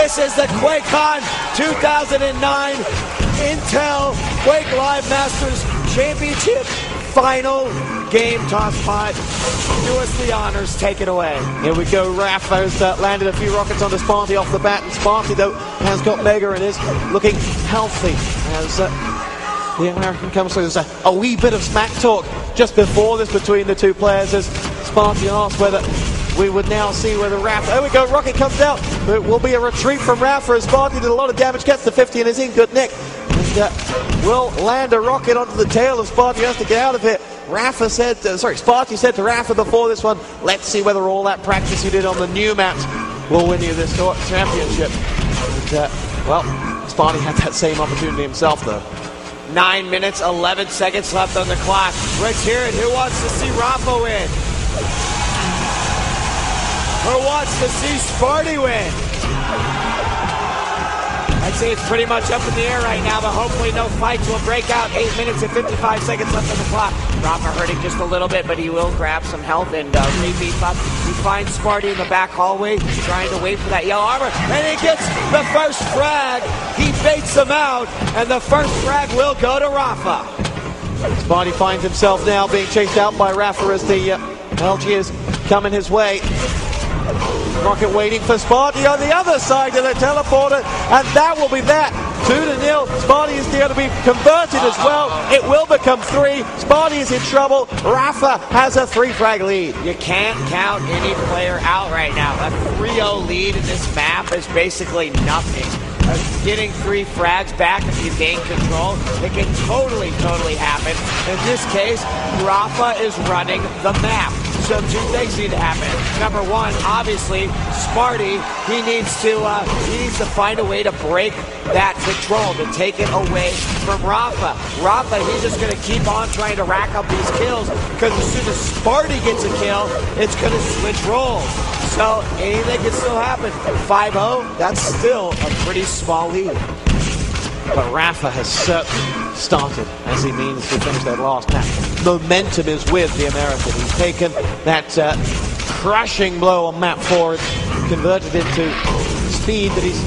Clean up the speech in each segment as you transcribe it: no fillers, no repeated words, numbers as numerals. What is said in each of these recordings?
This is the Quakecon 2009 Intel Quake Live Masters Championship Final Game Toss Pod. Do us the honors, take it away. Here we go. Rapha has landed a few rockets onto Spartie off the bat, and Spartie, though, has got Mega and is looking healthy as the American comes through. There's a wee bit of smack talk just before this between the two players as Spartie asked whether we would now see whether Rapha... There we go, rocket comes out. It will be a retreat from Rapha as Spartie did a lot of damage, gets to 50 and is in good nick. And will land a rocket onto the tail of Spartie, has to get out of it. Rapha said, Spartie said to Rapha before this one, let's see whether all that practice you did on the new maps will win you this championship. And, well, Spartie had that same opportunity himself, though. 9 minutes, 11 seconds left on the clock. Let's hear it. Who wants to see Rapha win? Who wants to see Spartie win? I'd say it's pretty much up in the air right now, but hopefully no fights will break out. 8 minutes and 55 seconds left on the clock. Rapha hurting just a little bit, but he will grab some health and re-beef up. He finds Spartie in the back hallway, trying to wait for that yellow armor, and he gets the first frag. He baits him out, and the first frag will go to Rapha. Spartie finds himself now being chased out by Rapha as the LG is coming his way. Rocket waiting for Spartie on the other side of the teleporter, and that will be that. 2-0. Spartie is going to be converted as well. It will become 3. Spartie is in trouble. Rapha has a 3-frag lead. You can't count any player out right now. A 3-0 lead in this map is basically nothing. Getting 3 frags back if you gain control, it can totally happen. In this case, Rapha is running the map. So 2 things need to happen. Number 1, obviously, Spartie, he needs to find a way to break that control, to take it away from Rapha. Rapha, he's just going to keep on trying to rack up these kills, because as soon as Spartie gets a kill, it's going to switch roles. So anything can still happen. 5-0, that's still a pretty small lead. But Rapha has certainly started as he means to finish that last map. Momentum is with the American. He's taken that crushing blow on map 4 and converted into speed that he's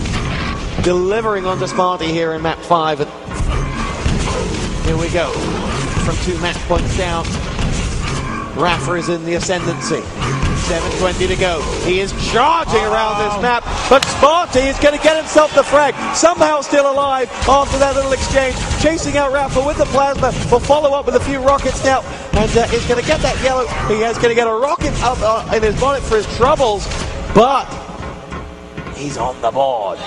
delivering onto Spartie here in map 5. And here we go. From 2 match points down, Rapha is in the ascendancy. 7:20 to go. He is charging around this map, but Spartie is going to get himself the frag. Somehow still alive after that little exchange. Chasing out Rapha with the plasma. Will follow up with a few rockets now, and he's going to get that yellow. He is going to get a rocket up in his bonnet for his troubles, but he's on the board.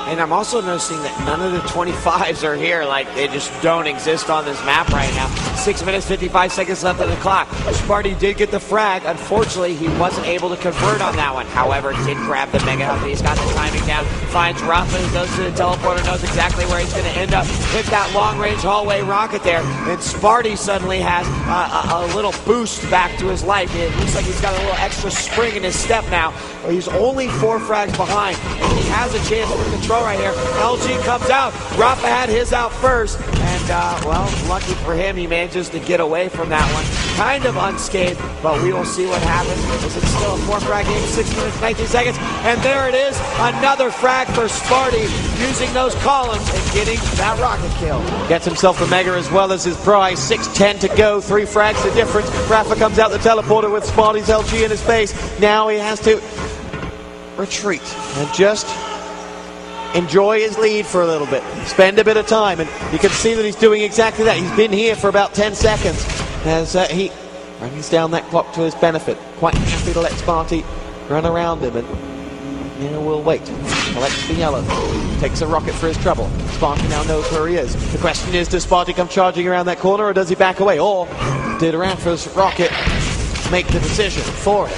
And I'm also noticing that none of the 25s are here. Like, they just don't exist on this map right now. 6 minutes, 55 seconds left on the clock. Spartie did get the frag. Unfortunately, he wasn't able to convert on that one. However, did grab the Mega Health. He's got the timing down. Finds Rapha, goes to the teleporter, knows exactly where he's going to end up. Hit that long-range hallway rocket there. And Spartie suddenly has a little boost back to his life. It looks like he's got a little extra spring in his step now. He's only 4 frags behind, and he has a chance for control right here. LG comes out. Rapha had his out first, and well, lucky for him, he manages to get away from that one. Kind of unscathed, but we will see what happens. Is it still a 4-frag game? 6 minutes, 19 seconds, and there it is. Another frag for Spartie, using those columns and getting that rocket kill. Gets himself the Mega as well as his prize. 6:10 to go. 3 frags the difference. Rapha comes out the teleporter with Spartie's LG in his face. Now he has to retreat and just enjoy his lead for a little bit. Spend a bit of time, and you can see that he's doing exactly that. He's been here for about 10 seconds as he runs down that clock to his benefit. Quite happy to let Spartie run around him, and we'll wait. Collects the yellow. Takes a rocket for his trouble. Spartie now knows where he is. The question is, does Spartie come charging around that corner, or does he back away? Or did Rapha's rocket make the decision for him?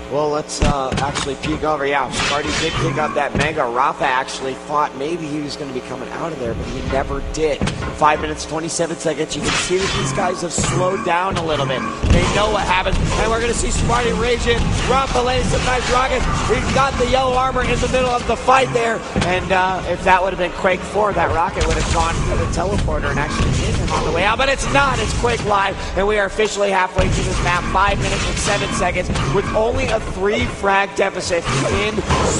Well, let's actually peek over. Yeah, Spartie did pick up that Mega. Rapha actually thought maybe he was going to be coming out of there, but he never did. 5 minutes, 27 seconds. You can see that these guys have slowed down a little bit. They know what happens, and we're going to see Spartie rage in. Rapha laying some nice rockets. He's got the yellow armor in the middle of the fight there, and if that would have been Quake 4, that rocket would have gone through the teleporter and actually hit him on the way out, but it's not. It's Quake Live, and we are officially halfway through this map. 5 minutes and 7 seconds with only a a 3-frag deficit in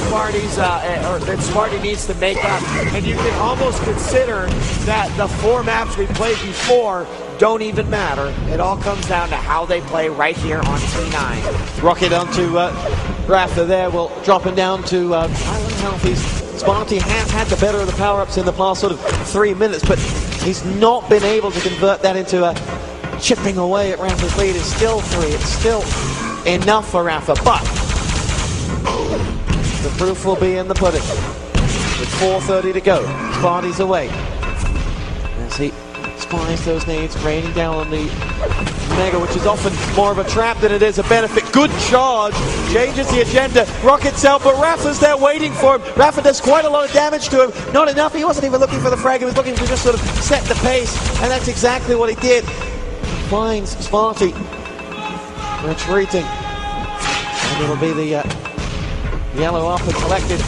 Spartie's, or that Spartie needs to make up. And you can almost consider that the 4 maps we played before don't even matter. It all comes down to how they play right here on T9. Rocket onto Rapha there, will drop him down to island health. Spartie has had the better of the power-ups in the past sort of 3 minutes, but he's not been able to convert that into a chipping away at Rapha's lead. It's still 3. It's still enough for Rapha, but the proof will be in the pudding. With 4:30 to go, Spartie's away as he spies those nades raining down on the Mega, which is often more of a trap than it is a benefit. Good charge, changes the agenda. Rocket's out, but Rapha's there waiting for him. Rapha does quite a lot of damage to him. Not enough, he wasn't even looking for the frag, he was looking to just sort of set the pace, and that's exactly what he did. Finds Spartie retreating, and it'll be the yellow up and collected.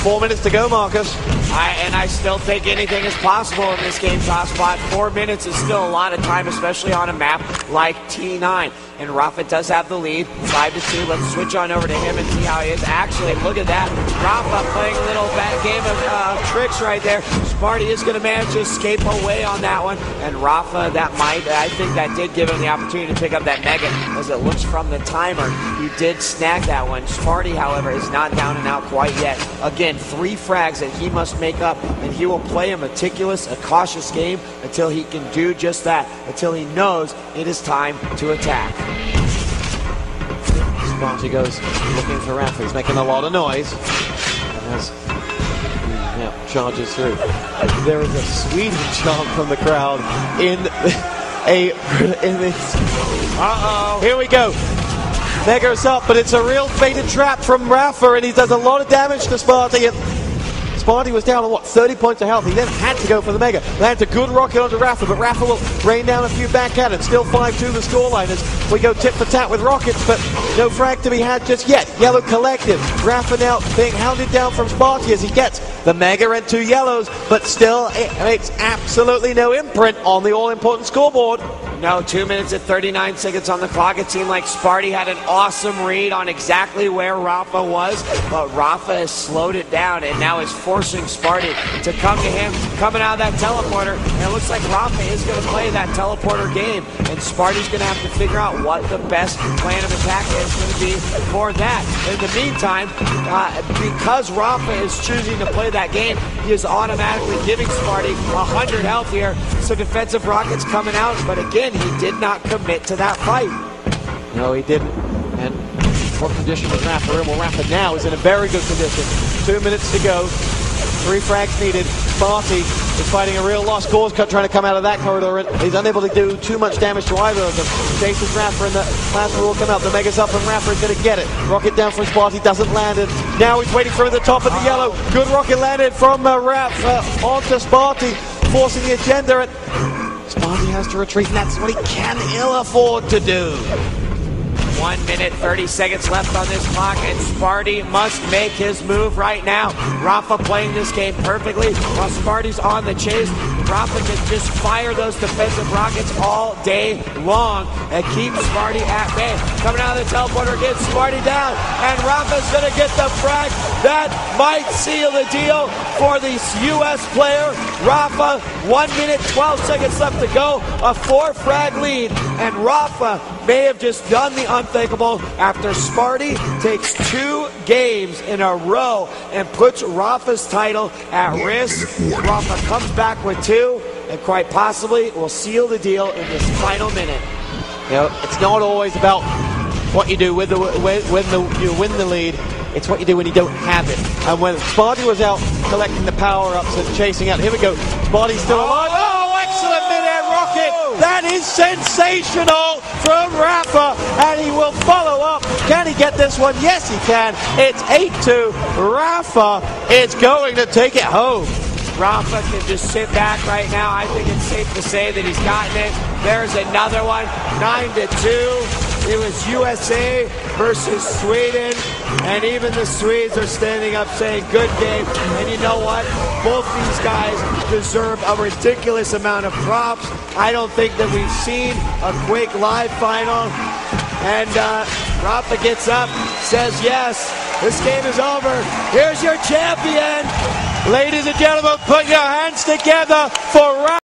4 minutes to go, Marcus. I still think anything is possible in this game, Tosspot. 4 minutes is still a lot of time, especially on a map like T9. And Rapha does have the lead, 5-2. Let's switch on over to him and see how he is. Actually, look at that. Rapha playing a little bad game of tricks right there. Spartie is going to manage to escape away on that one. And Rapha, I think that did give him the opportunity to pick up that Mega. As it looks from the timer, he did snag that one. Spartie, however, is not down and out quite yet. Again, 3 frags that he must make up, and he will play a meticulous, a cautious game until he can do just that, until he knows it is time to attack. Spartie goes looking for Rapha. He's making a lot of noise as charges through. There is a sweeping chant from the crowd in this. Here we go. Mega's up, but it's a real baited trap from Rapha, and he does a lot of damage to Spartie. Spartie was down on, 30 points of health. He then had to go for the Mega. Lands a good rocket onto Rapha, but Rapha will rain down a few back cannons. Still 5-2 the scoreline as we go tit for tat with rockets, but no frag to be had just yet. Yellow collective. Rapha now being hounded down from Spartie as he gets the Mega and 2 yellows, but still it makes absolutely no imprint on the all-important scoreboard. No, 2 minutes and 39 seconds on the clock. It seemed like Spartie had an awesome read on exactly where Rapha was, but Rapha has slowed it down and now is forcing Spartie to come to him, coming out of that teleporter. And it looks like Rapha is going to play that teleporter game, and Spartie's going to have to figure out what the best plan of attack is going to be for that. In the meantime, because Rapha is choosing to play that game, he is automatically giving Spartie 100 health here. So defensive rockets coming out, but again, he did not commit to that fight. No, he didn't. And what condition was Rapha in? Well, Rapha now is in a very good condition. 2 minutes to go. 3 frags needed. Spartie is fighting a real lost cause, trying to come out of that corridor, and he's unable to do too much damage to either of them. Chases Rapha, and the plasma will come out. The Mega's up, and Rapha is going to get it. Rocket down from Spartie, doesn't land it. Now he's waiting for him at the top of the yellow. Good rocket landed from Rapha onto Spartie, forcing the agenda, and Spartie has to retreat, and that's what he can ill afford to do. 1 minute, 30 seconds left on this clock, and Spartie must make his move right now. Rapha playing this game perfectly while Spartie's on the chase. Rapha can just fire those defensive rockets all day long and keep Spartie at bay. Coming out of the teleporter, gets Spartie down, and Rapha's going to get the frag. That might seal the deal for the U.S. player. Rapha, 1 minute, 12 seconds left to go, a 4-frag lead, and Rapha may have just done the unthinkable after Spartie takes 2 games in a row and puts Rapha's title at risk. Rapha comes back with 2 and quite possibly will seal the deal in this final minute. You know, it's not always about what you do when you win the lead. It's what you do when you don't have it. And when Spartie was out collecting the power-ups and chasing out, here we go. Spartie's still alive. Oh, excellent mid-air rocket. That is sensational from Rapha, and he will follow up. Can he get this one? Yes, he can. It's 8-2. Rapha is going to take it home. Rapha can just sit back right now. I think it's safe to say that he's gotten it. There's another one, 9-2. It was USA versus Sweden, and even the Swedes are standing up saying, good game. And you know what? Both these guys deserve a ridiculous amount of props. I don't think that we've seen a Quake Live final. And Rapha gets up, says yes, this game is over. Here's your champion. Ladies and gentlemen, put your hands together for Rapha.